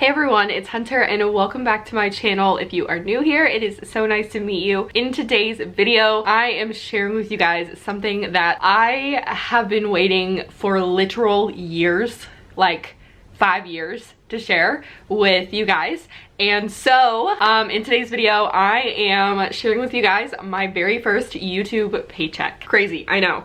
everyone, it's Hunter and welcome back to my channel. If you are new here, it is so nice to meet you. In today's video, I am sharing with you guys something that I have been waiting for literal years, like 5 years, to share with you guys. And so in today's video, I am sharing with you guys my very first YouTube paycheck. Crazy, I know.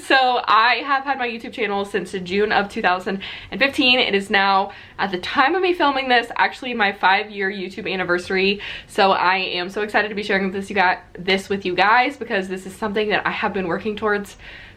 So I have had my YouTube channel since June of 2015. It is now, at the time of me filming this, actually my 5-year YouTube anniversary. So I am so excited to be sharing this with you guys because this is something that I have been working towards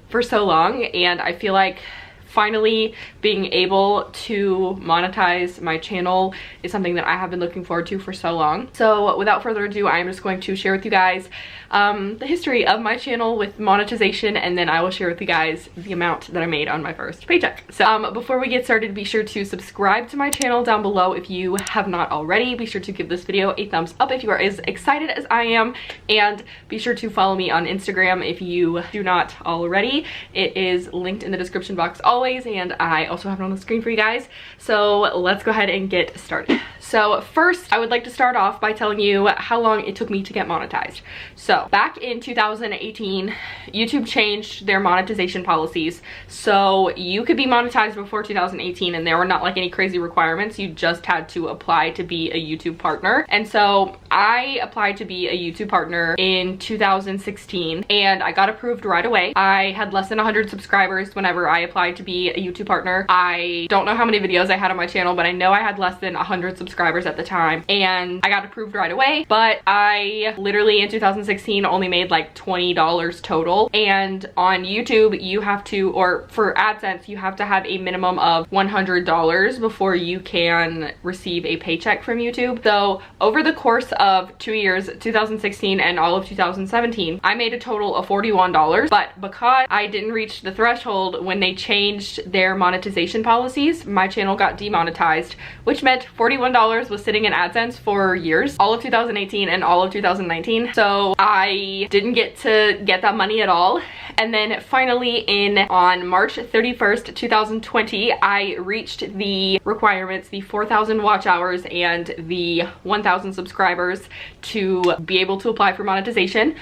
for so long, and I feel like finally being able to monetize my channel is something that I have been looking forward to for so long. So without further ado, I am just going to share with you guys the history of my channel with monetization, and then I will share with you guys the amount that I made on my first paycheck. So before we get started, be sure to subscribe to my channel down below if you have not already. Be sure to give this video a thumbs up if you are as excited as I am, and be sure to follow me on Instagram if you do not already. It is linked in the description box always, and I also have it on the screen for you guys. So let's go ahead and get started. So first, I would like to start off by telling you how long it took me to get monetized. So back in 2018, YouTube changed their monetization policies. So you could be monetized before 2018 and there were not like any crazy requirements. You just had to apply to be a YouTube partner. And so I applied to be a YouTube partner in 2016 and I got approved right away. I had less than 100 subscribers whenever I applied to be a YouTube partner. I don't know how many videos I had on my channel, but I know I had less than 100 subscribers at the time, and I got approved right away. But I literally in 2016 only made like $20 total, and on YouTube you have to, or for AdSense, you have to have a minimum of $100 before you can receive a paycheck from YouTube. So over the course of 2 years, 2016 and all of 2017, I made a total of $41, but because I didn't reach the threshold when they changed their monetization policies, my channel got demonetized, which meant $41 was sitting in AdSense for years, all of 2018 and all of 2019. So I didn't get to get that money at all. And then finally on March 31st, 2020, I reached the requirements, the 4,000 watch hours and the 1,000 subscribers to be able to apply for monetization.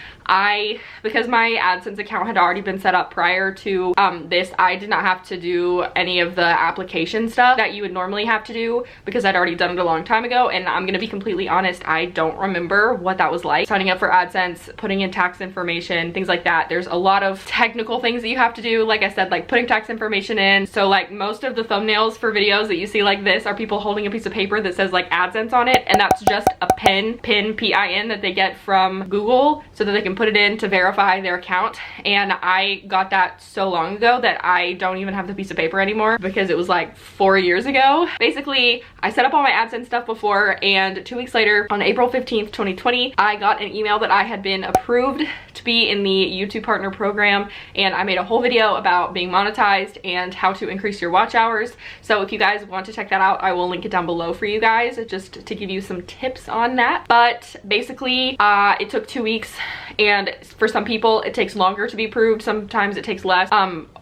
Because my AdSense account had already been set up prior to this, I did not have to do any of the application stuff that you would normally have to do because I'd already done it a long time ago. And I'm gonna be completely honest, I don't remember what that was like. Signing up for AdSense, putting in tax information, things like that. There's a lot of technical things that you have to do. Like I said, like putting tax information in. So like most of the thumbnails for videos that you see like this are people holding a piece of paper that says like AdSense on it, and that's just a PIN, P-I-N, that they get from Google so that they can put it in to verify their account. And I got that so long ago that I don't even have the piece of paper anymore because it was like 4 years ago. Basically, I set up all my AdSense stuff before, and 2 weeks later, on April 15th, 2020, I got an email that I had been approved to be in the YouTube Partner Program, and I made a whole video about being monetized and how to increase your watch hours. So if you guys want to check that out, I will link it down below for you guys just to give you some tips on that. But basically, it took 2 weeks, and for some people it takes longer to be approved. Sometimes it takes less.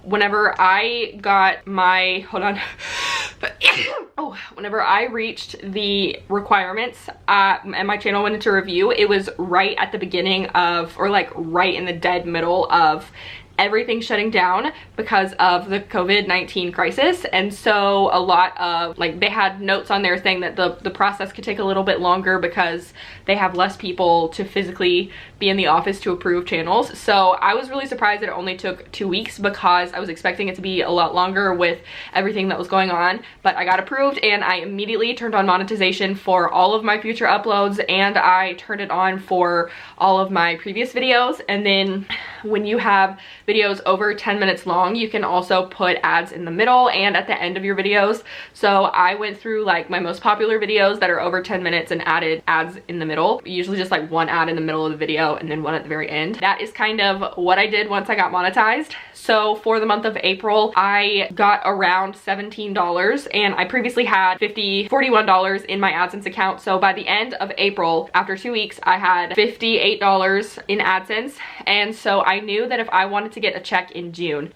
Whenever I got my, hold on. Whenever I reached the requirements and my channel went into review, it was right at the beginning of, or like right in the dead middle of everything shutting down because of the COVID-19 crisis. And so a lot of, like, they had notes on there saying that the process could take a little bit longer because they have less people to physically be in the office to approve channels. So I was really surprised that it only took 2 weeks because I was expecting it to be a lot longer with everything that was going on. But I got approved and I immediately turned on monetization for all of my future uploads, and I turned it on for all of my previous videos. And then when you have videos over 10 minutes long, you can also put ads in the middle and at the end of your videos. So I went through like my most popular videos that are over 10 minutes and added ads in the middle, usually just like one ad in the middle of the video and then one at the very end. That is kind of what I did once I got monetized. So for the month of April, I got around $17, and I previously had $41 in my AdSense account. So by the end of April, after 2 weeks, I had $58 in AdSense. And so I knew that if I wanted to get a check in June,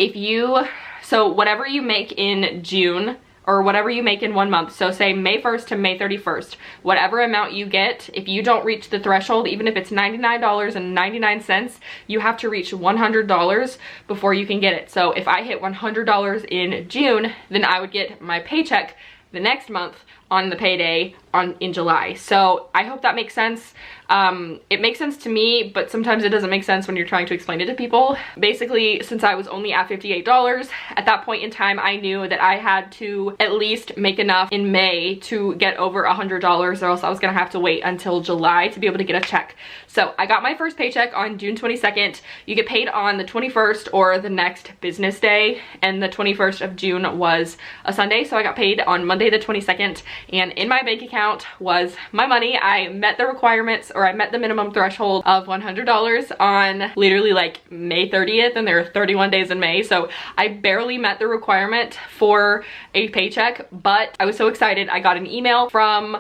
so whatever you make in June or whatever you make in 1 month. So say May 1st to May 31st, whatever amount you get, if you don't reach the threshold, even if it's $99.99, you have to reach $100 before you can get it. So if I hit $100 in June, then I would get my paycheck the next month on the payday in July. So I hope that makes sense. It makes sense to me, but sometimes it doesn't make sense when you're trying to explain it to people. Basically, since I was only at $58, at that point in time, I knew that I had to at least make enough in May to get over $100, or else I was gonna have to wait until July to be able to get a check. So I got my first paycheck on June 22nd. You get paid on the 21st or the next business day, and the 21st of June was a Sunday, so I got paid on Monday the 22nd, and in my bank account was my money. I met the requirements, or I met the minimum threshold of $100 on literally like May 30th, and there are 31 days in May, so I barely met the requirement for a paycheck, but I was so excited. I got an email from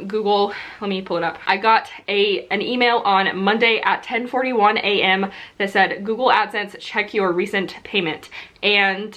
Google. Let me pull it up. I got an email on Monday at 10:41 a.m. that said, Google AdSense, check your recent payment. And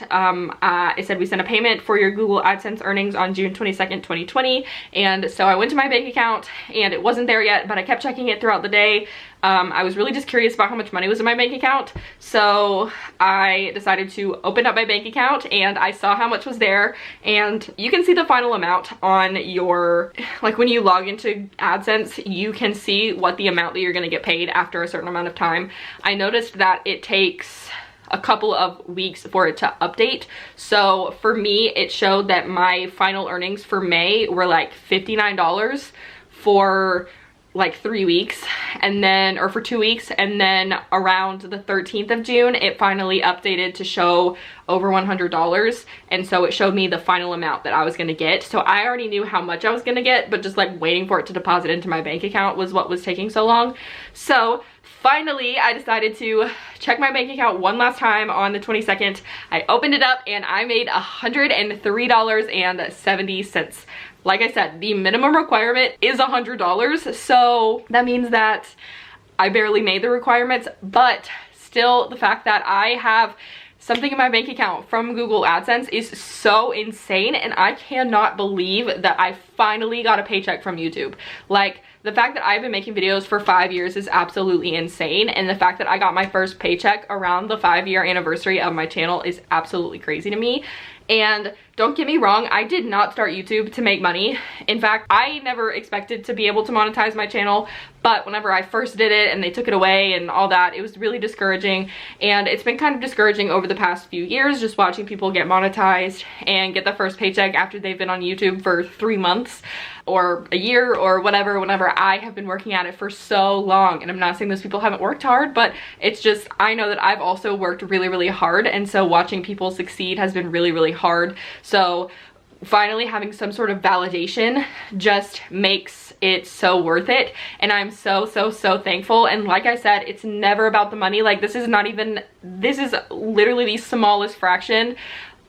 it said we sent a payment for your Google AdSense earnings on June 22nd, 2020. And so I went to my bank account and it wasn't there yet, but I kept checking it throughout the day. I was really just curious about how much money was in my bank account. So I decided to open up my bank account and I saw how much was there. And you can see the final amount on your, like when you log into AdSense, you can see what the amount that you're gonna get paid after a certain amount of time. I noticed that it takes a couple of weeks for it to update. So for me, it showed that my final earnings for May were like $59 for like 3 weeks, and then, or for 2 weeks, and then around the 13th of June, it finally updated to show over $100, and so it showed me the final amount that I was gonna get. So I already knew how much I was gonna get, but just like waiting for it to deposit into my bank account was what was taking so long. So finally, I decided to check my bank account one last time on the 22nd. I opened it up and I made $103.70. Like I said, the minimum requirement is $100, so that means that I barely made the requirements, but still the fact that I have something in my bank account from Google AdSense is so insane, and I cannot believe that I finally got a paycheck from YouTube. Like, the fact that I've been making videos for 5 years is absolutely insane, and the fact that I got my first paycheck around the 5-year anniversary of my channel is absolutely crazy to me. And don't get me wrong, I did not start YouTube to make money. In fact, I never expected to be able to monetize my channel, but whenever I first did it and they took it away and all that, it was really discouraging. And it's been kind of discouraging over the past few years, just watching people get monetized and get the first paycheck after they've been on YouTube for 3 months or a year or whatever, whenever I have been working at it for so long. And I'm not saying those people haven't worked hard, but it's just, I know that I've also worked really, really hard, and so watching people succeed has been really, really hard. So finally having some sort of validation just makes it so worth it, and I'm so thankful. And like I said, it's never about the money. Like, this is not even, this is literally the smallest fraction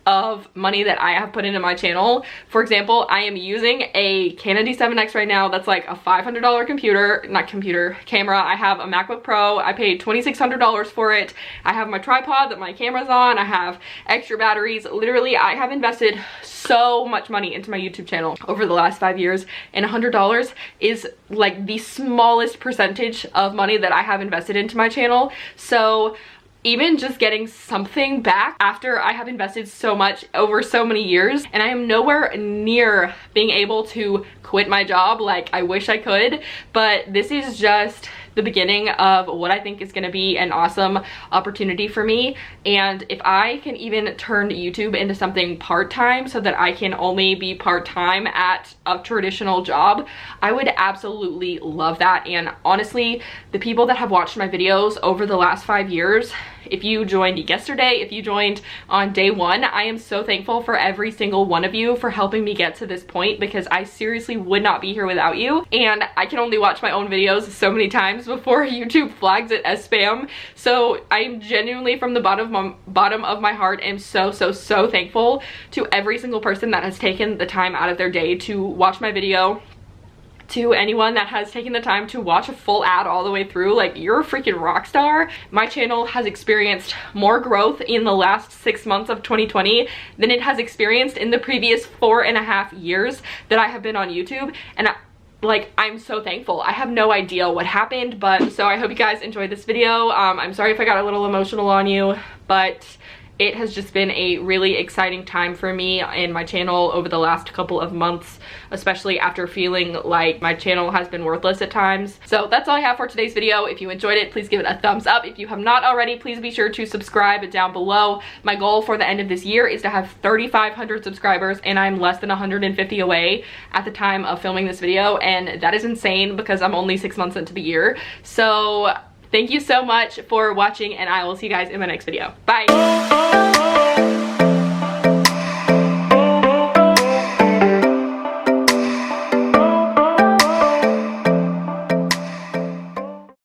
of money that I have put into my channel. For example, I am using a Canon D7X right now that's like a $500 camera. I have a MacBook Pro. I paid $2,600 for it. I have my tripod that my camera's on. I have extra batteries. Literally, I have invested so much money into my YouTube channel over the last 5 years, and $100 is like the smallest percentage of money that I have invested into my channel. So even just getting something back after I have invested so much over so many years, and I am nowhere near being able to quit my job like I wish I could, but this is just the beginning of what I think is going to be an awesome opportunity for me. And if I can even turn YouTube into something part-time so that I can only be part-time at a traditional job, I would absolutely love that. And honestly, the people that have watched my videos over the last 5 years, if you joined yesterday, if you joined on day 1, I am so thankful for every single one of you for helping me get to this point, because I seriously would not be here without you. And I can only watch my own videos so many times before YouTube flags it as spam. So I'm genuinely, from the bottom of my heart, am so thankful to every single person that has taken the time out of their day to watch my video, to anyone that has taken the time to watch a full ad all the way through. Like, you're a freaking rock star. My channel has experienced more growth in the last 6 months of 2020 than it has experienced in the previous 4.5 years that I have been on YouTube. And I'm so thankful. I have no idea what happened, but so I hope you guys enjoyed this video. I'm sorry if I got a little emotional on you, but it has just been a really exciting time for me and my channel over the last couple of months, especially after feeling like my channel has been worthless at times. So that's all I have for today's video. If you enjoyed it, please give it a thumbs up. If you have not already, please be sure to subscribe down below. My goal for the end of this year is to have 3,500 subscribers, and I'm less than 150 away at the time of filming this video, and that is insane because I'm only 6 months into the year. So thank you so much for watching, and I will see you guys in my next video. Bye!